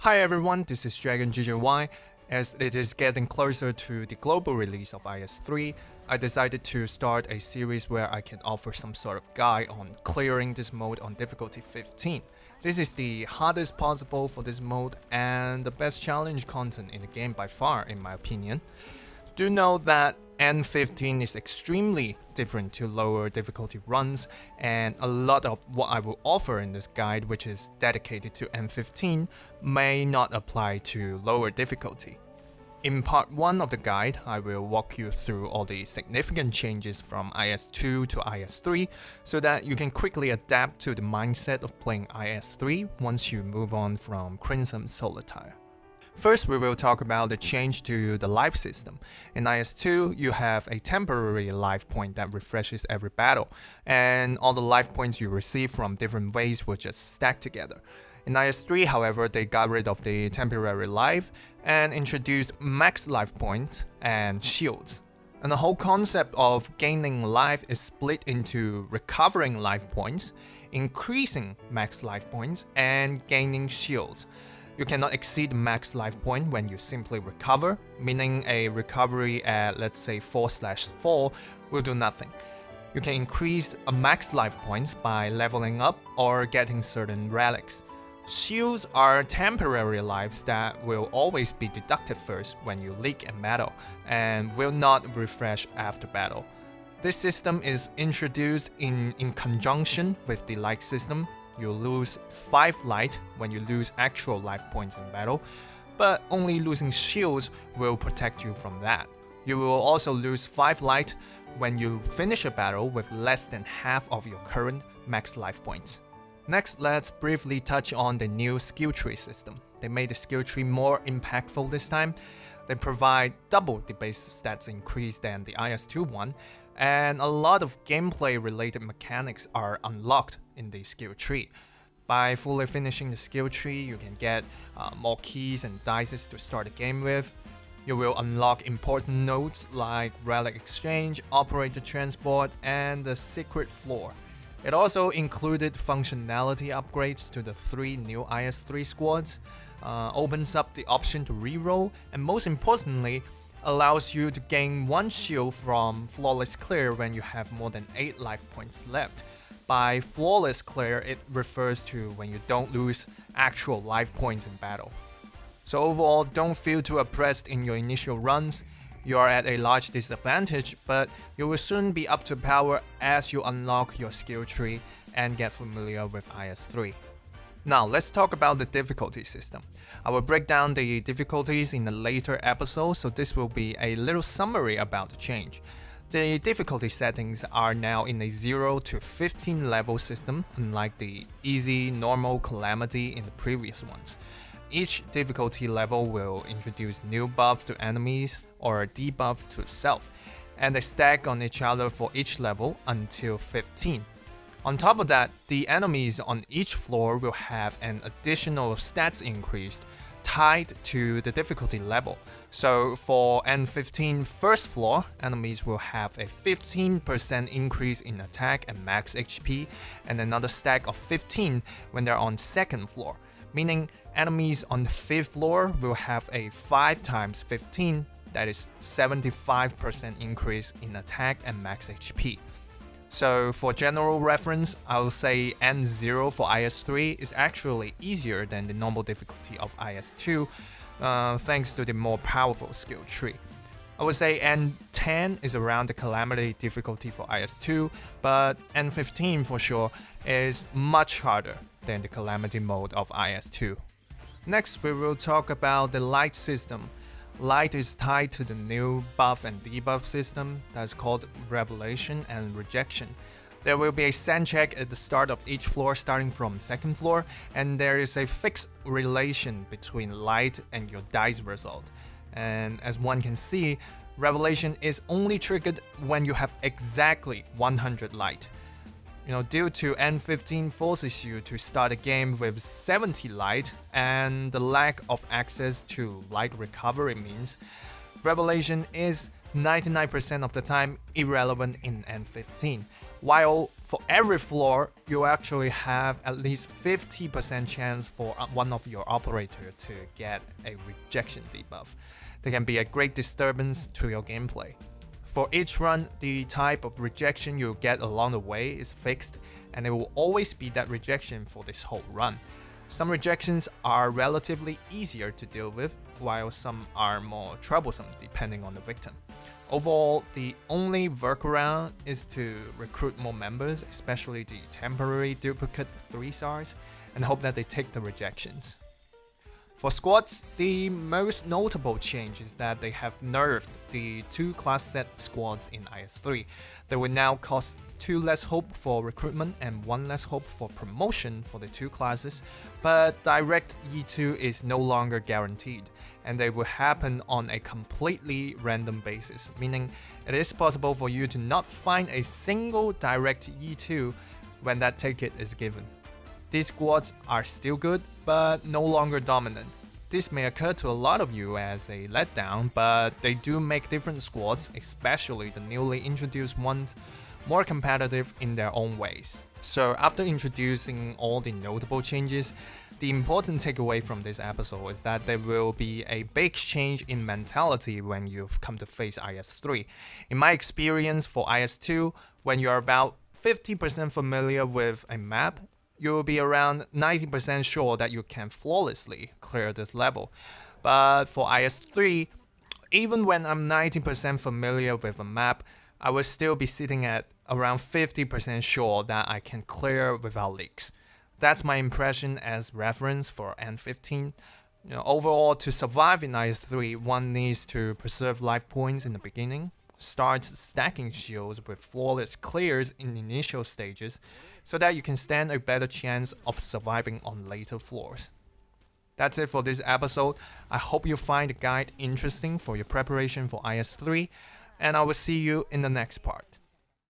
Hi everyone, this is Dragon GJY. As it is getting closer to the global release of IS-3, I decided to start a series where I can offer some sort of guide on clearing this mode on difficulty 15. This is the hardest possible for this mode and the best challenge content in the game by far, in my opinion. Do know that n15 is extremely different to lower difficulty runs, and a lot of what I will offer in this guide, which is dedicated to n15, may not apply to lower difficulty. In part 1 of the guide, I will walk you through all the significant changes from IS-2 to IS-3 so that you can quickly adapt to the mindset of playing IS-3 once you move on from Crimson Solitaire. First, we will talk about the change to the life system. In IS-2, you have a temporary life point that refreshes every battle, and all the life points you receive from different ways will just stack together. In IS-3, however, they got rid of the temporary life and introduced max life points and shields. And the whole concept of gaining life is split into recovering life points, increasing max life points, and gaining shields. You cannot exceed max life point when you simply recover, meaning a recovery at let's say 4/4 will do nothing. You can increase a max life points by leveling up or getting certain relics. Shields are temporary lives that will always be deducted first when you leak in battle and will not refresh after battle. This system is introduced in conjunction with the light system. You lose 5 light when you lose actual life points in battle, but only losing shields will protect you from that. You will also lose 5 light when you finish a battle with less than half of your current max life points. Next, let's briefly touch on the new skill tree system. They made the skill tree more impactful this time. They provide double the base stats increase than the IS-2 one, and a lot of gameplay related mechanics are unlocked in the skill tree. By fully finishing the skill tree, you can get more keys and dices to start the game with. You will unlock important nodes like relic exchange, operator transport, and the secret floor. It also included functionality upgrades to the 3 new IS-3 squads, opens up the option to reroll, and most importantly, allows you to gain 1 shield from Flawless Clear when you have more than 8 life points left. By Flawless Clear, it refers to when you don't lose actual life points in battle. So overall, don't feel too oppressed in your initial runs. You are at a large disadvantage, but you will soon be up to power as you unlock your skill tree and get familiar with IS-3. Now, let's talk about the difficulty system. I will break down the difficulties in a later episode, so this will be a little summary about the change. The difficulty settings are now in a 0 to 15 level system, unlike the easy, normal, calamity in the previous ones. Each difficulty level will introduce new buffs to enemies or a debuff to self, and they stack on each other for each level until 15. On top of that, the enemies on each floor will have an additional stats increase tied to the difficulty level. So for n15 first floor, enemies will have a 15% increase in attack and max HP, and another stack of 15 when they're on second floor, meaning enemies on the 5th floor will have a 5 times 15, that is 75% increase in attack and max HP. So for general reference, I will say N0 for IS-3 is actually easier than the normal difficulty of IS-2, thanks to the more powerful skill tree. I would say N10 is around the calamity difficulty for IS-2, but N15 for sure is much harder than the calamity mode of IS-2. Next, we will talk about the light system. Light is tied to the new buff and debuff system that's called Revelation and Rejection. There will be a sand check at the start of each floor starting from second floor, and there is a fixed relation between light and your dice result. And as one can see, Revelation is only triggered when you have exactly 100 light. Due to n15 forces you to start a game with 70 light, and the lack of access to light recovery means Revelation is 99% of the time irrelevant in n15. while for every floor, you actually have at least 50% chance for one of your operator to get a rejection debuff. They can be a great disturbance to your gameplay. For each run, the type of rejection you get along the way is fixed, and it will always be that rejection for this whole run. Some rejections are relatively easier to deal with, while some are more troublesome depending on the victim. Overall, the only workaround is to recruit more members, especially the temporary duplicate 3 stars, and hope that they take the rejections. For squads, the most notable change is that they have nerfed the 2 class set squads in IS3. They will now cost 2 less hope for recruitment and 1 less hope for promotion for the 2 classes, but direct E2 is no longer guaranteed, and they will happen on a completely random basis, meaning it is possible for you to not find a single direct E2 when that ticket is given. These squads are still good, but no longer dominant. This may occur to a lot of you as a letdown, but they do make different squads, especially the newly introduced ones, more competitive in their own ways. So after introducing all the notable changes, the important takeaway from this episode is that there will be a big change in mentality when you've come to face IS3. In my experience for IS2, when you're about 50% familiar with a map, you will be around 90% sure that you can flawlessly clear this level. But for IS3, even when I'm 90% familiar with a map, I will still be sitting at around 50% sure that I can clear without leaks. That's my impression as reference for n15. Overall, to survive in IS3, one needs to preserve life points in the beginning, start stacking shields with flawless clears in initial stages, so that you can stand a better chance of surviving on later floors. That's it for this episode. I hope you find the guide interesting for your preparation for IS3, and I will see you in the next part.